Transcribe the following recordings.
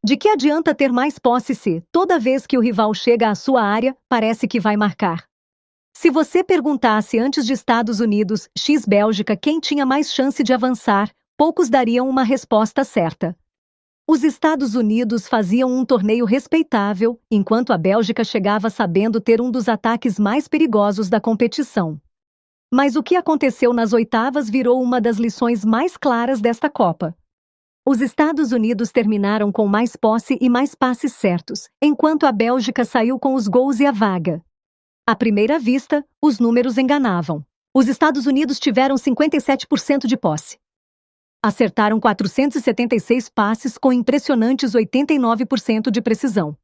De que adianta ter mais posse se, toda vez que o rival chega à sua área, parece que vai marcar? Se você perguntasse antes de Estados Unidos x Bélgica quem tinha mais chance de avançar, poucos dariam uma resposta certa. Os Estados Unidos faziam um torneio respeitável, enquanto a Bélgica chegava sabendo ter um dos ataques mais perigosos da competição. Mas o que aconteceu nas oitavas virou uma das lições mais claras desta Copa. Os Estados Unidos terminaram com mais posse e mais passes certos, enquanto a Bélgica saiu com os gols e a vaga. À primeira vista, os números enganavam. Os Estados Unidos tiveram 57% de posse. Acertaram 476 passes com impressionantes 89% de precisão.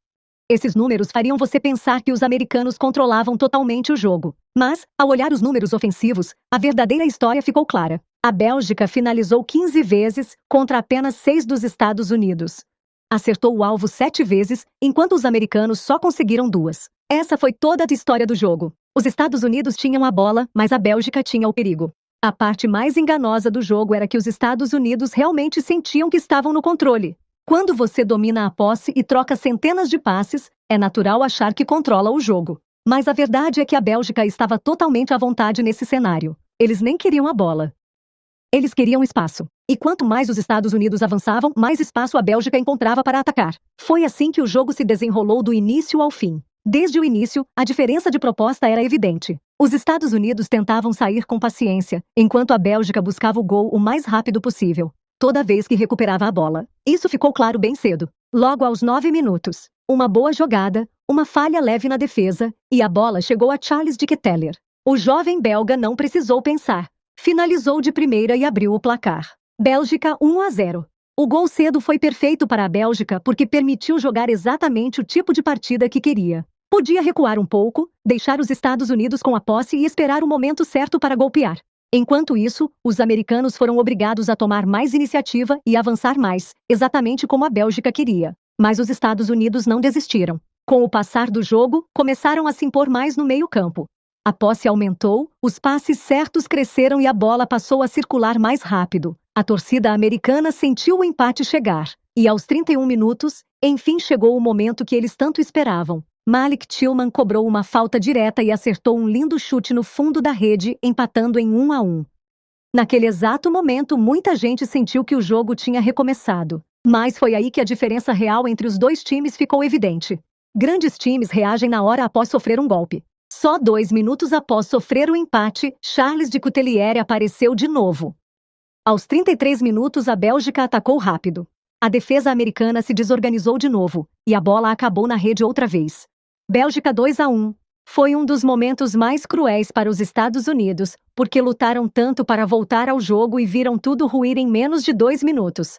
Esses números fariam você pensar que os americanos controlavam totalmente o jogo. Mas, ao olhar os números ofensivos, a verdadeira história ficou clara. A Bélgica finalizou 15 vezes contra apenas 6 dos Estados Unidos. Acertou o alvo 7 vezes, enquanto os americanos só conseguiram 2. Essa foi toda a história do jogo. Os Estados Unidos tinham a bola, mas a Bélgica tinha o perigo. A parte mais enganosa do jogo era que os Estados Unidos realmente sentiam que estavam no controle. Quando você domina a posse e troca centenas de passes, é natural achar que controla o jogo. Mas a verdade é que a Bélgica estava totalmente à vontade nesse cenário. Eles nem queriam a bola. Eles queriam espaço. E quanto mais os Estados Unidos avançavam, mais espaço a Bélgica encontrava para atacar. Foi assim que o jogo se desenrolou do início ao fim. Desde o início, a diferença de proposta era evidente. Os Estados Unidos tentavam sair com paciência, enquanto a Bélgica buscava o gol o mais rápido possível, toda vez que recuperava a bola. Isso ficou claro bem cedo. Logo aos 9 minutos, uma boa jogada, uma falha leve na defesa, e a bola chegou a Charles de Ketteler. O jovem belga não precisou pensar. Finalizou de primeira e abriu o placar. Bélgica 1-0. O gol cedo foi perfeito para a Bélgica porque permitiu jogar exatamente o tipo de partida que queria. Podia recuar um pouco, deixar os Estados Unidos com a posse e esperar o momento certo para golpear. Enquanto isso, os americanos foram obrigados a tomar mais iniciativa e avançar mais, exatamente como a Bélgica queria. Mas os Estados Unidos não desistiram. Com o passar do jogo, começaram a se impor mais no meio-campo. A posse aumentou, os passes certos cresceram e a bola passou a circular mais rápido. A torcida americana sentiu o empate chegar. E aos 31 minutos, enfim chegou o momento que eles tanto esperavam. Malik Tillman cobrou uma falta direta e acertou um lindo chute no fundo da rede, empatando em 1-1. Naquele exato momento, muita gente sentiu que o jogo tinha recomeçado. Mas foi aí que a diferença real entre os dois times ficou evidente. Grandes times reagem na hora após sofrer um golpe. Só 2 minutos após sofrer o empate, Charles de Coutelier apareceu de novo. Aos 33 minutos, a Bélgica atacou rápido. A defesa americana se desorganizou de novo, e a bola acabou na rede outra vez. Bélgica 2-1. Foi um dos momentos mais cruéis para os Estados Unidos, porque lutaram tanto para voltar ao jogo e viram tudo ruir em menos de 2 minutos.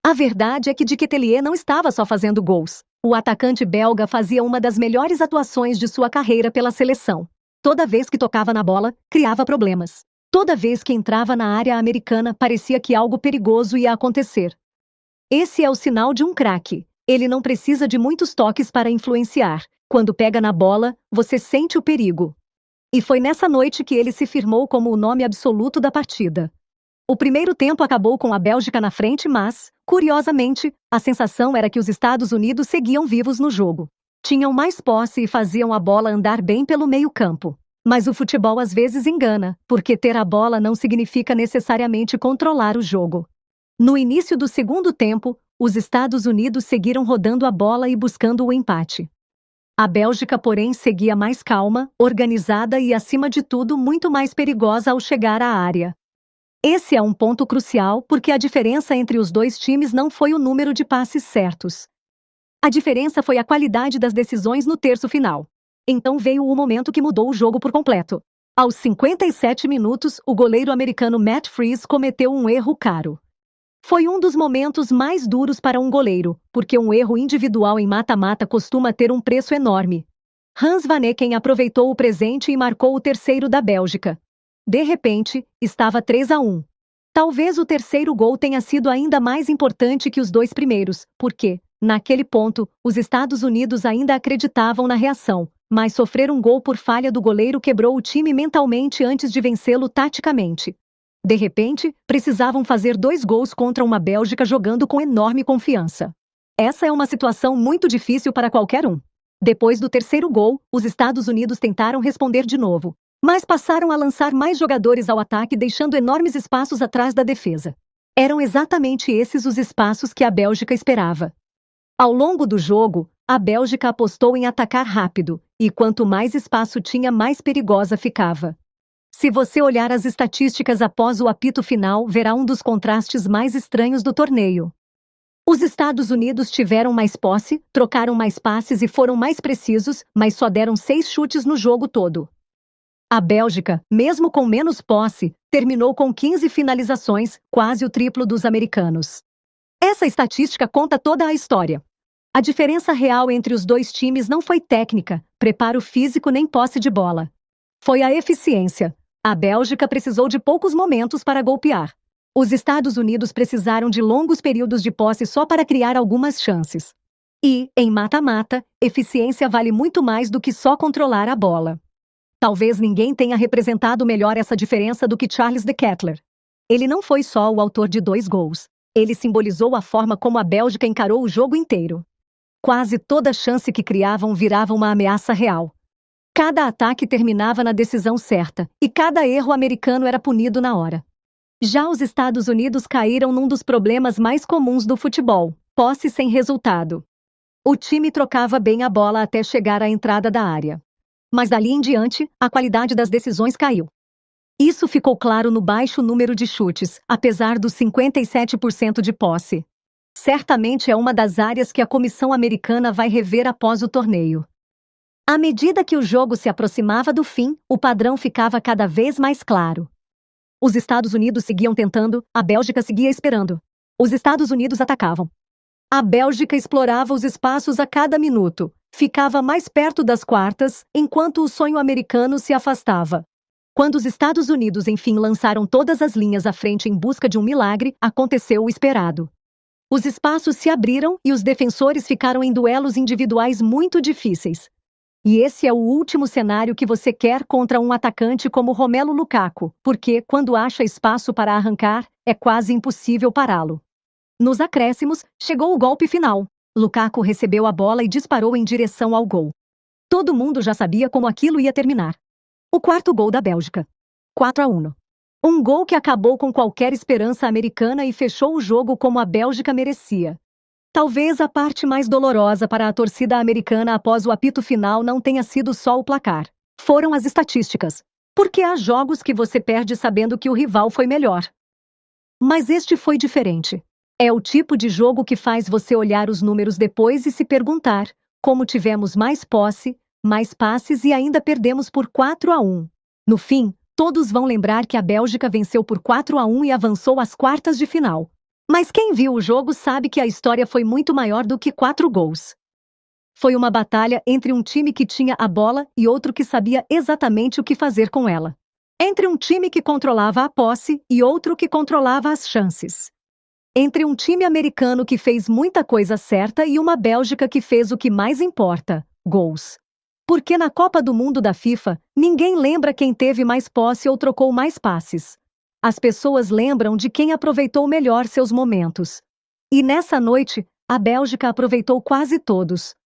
A verdade é que de Ketelier não estava só fazendo gols. O atacante belga fazia uma das melhores atuações de sua carreira pela seleção. Toda vez que tocava na bola, criava problemas. Toda vez que entrava na área americana, parecia que algo perigoso ia acontecer. Esse é o sinal de um craque. Ele não precisa de muitos toques para influenciar. Quando pega na bola, você sente o perigo. E foi nessa noite que ele se firmou como o nome absoluto da partida. O primeiro tempo acabou com a Bélgica na frente, mas, curiosamente, a sensação era que os Estados Unidos seguiam vivos no jogo. Tinham mais posse e faziam a bola andar bem pelo meio-campo. Mas o futebol às vezes engana, porque ter a bola não significa necessariamente controlar o jogo. No início do segundo tempo, os Estados Unidos seguiram rodando a bola e buscando o empate. A Bélgica, porém, seguia mais calma, organizada e, acima de tudo, muito mais perigosa ao chegar à área. Esse é um ponto crucial porque a diferença entre os dois times não foi o número de passes certos. A diferença foi a qualidade das decisões no terço final. Então veio o momento que mudou o jogo por completo. Aos 57 minutos, o goleiro americano Matt Freese cometeu um erro caro. Foi um dos momentos mais duros para um goleiro, porque um erro individual em mata-mata costuma ter um preço enorme. Hans Vanaken aproveitou o presente e marcou o terceiro da Bélgica. De repente, estava 3-1. Talvez o terceiro gol tenha sido ainda mais importante que os 2 primeiros, porque, naquele ponto, os Estados Unidos ainda acreditavam na reação, mas sofrer um gol por falha do goleiro quebrou o time mentalmente antes de vencê-lo taticamente. De repente, precisavam fazer 2 gols contra uma Bélgica jogando com enorme confiança. Essa é uma situação muito difícil para qualquer um. Depois do terceiro gol, os Estados Unidos tentaram responder de novo, mas passaram a lançar mais jogadores ao ataque, deixando enormes espaços atrás da defesa. Eram exatamente esses os espaços que a Bélgica esperava. Ao longo do jogo, a Bélgica apostou em atacar rápido, e quanto mais espaço tinha, mais perigosa ficava. Se você olhar as estatísticas após o apito final, verá um dos contrastes mais estranhos do torneio. Os Estados Unidos tiveram mais posse, trocaram mais passes e foram mais precisos, mas só deram 6 chutes no jogo todo. A Bélgica, mesmo com menos posse, terminou com 15 finalizações, quase o triplo dos americanos. Essa estatística conta toda a história. A diferença real entre os dois times não foi técnica, preparo físico nem posse de bola. Foi a eficiência. A Bélgica precisou de poucos momentos para golpear. Os Estados Unidos precisaram de longos períodos de posse só para criar algumas chances. E, em mata-mata, eficiência vale muito mais do que só controlar a bola. Talvez ninguém tenha representado melhor essa diferença do que Charles de Ketelaere. Ele não foi só o autor de 2 gols. Ele simbolizou a forma como a Bélgica encarou o jogo inteiro. Quase toda chance que criavam virava uma ameaça real. Cada ataque terminava na decisão certa, e cada erro americano era punido na hora. Já os Estados Unidos caíram num dos problemas mais comuns do futebol: posse sem resultado. O time trocava bem a bola até chegar à entrada da área. Mas dali em diante, a qualidade das decisões caiu. Isso ficou claro no baixo número de chutes, apesar dos 57% de posse. Certamente é uma das áreas que a comissão americana vai rever após o torneio. À medida que o jogo se aproximava do fim, o padrão ficava cada vez mais claro. Os Estados Unidos seguiam tentando, a Bélgica seguia esperando. Os Estados Unidos atacavam. A Bélgica explorava os espaços a cada minuto, ficava mais perto das quartas, enquanto o sonho americano se afastava. Quando os Estados Unidos enfim lançaram todas as linhas à frente em busca de um milagre, aconteceu o esperado. Os espaços se abriram e os defensores ficaram em duelos individuais muito difíceis. E esse é o último cenário que você quer contra um atacante como Romelu Lukaku, porque, quando acha espaço para arrancar, é quase impossível pará-lo. Nos acréscimos, chegou o golpe final. Lukaku recebeu a bola e disparou em direção ao gol. Todo mundo já sabia como aquilo ia terminar. O quarto gol da Bélgica. 4-1. Um gol que acabou com qualquer esperança americana e fechou o jogo como a Bélgica merecia. Talvez a parte mais dolorosa para a torcida americana após o apito final não tenha sido só o placar. Foram as estatísticas. Porque há jogos que você perde sabendo que o rival foi melhor. Mas este foi diferente. É o tipo de jogo que faz você olhar os números depois e se perguntar: como tivemos mais posse, mais passes e ainda perdemos por 4-1. No fim, todos vão lembrar que a Bélgica venceu por 4-1 e avançou às quartas de final. Mas quem viu o jogo sabe que a história foi muito maior do que 4 gols. Foi uma batalha entre um time que tinha a bola e outro que sabia exatamente o que fazer com ela. Entre um time que controlava a posse e outro que controlava as chances. Entre um time americano que fez muita coisa certa e uma Bélgica que fez o que mais importa: gols. Porque na Copa do Mundo da FIFA, ninguém lembra quem teve mais posse ou trocou mais passes. As pessoas lembram de quem aproveitou melhor seus momentos. E nessa noite, a Bélgica aproveitou quase todos.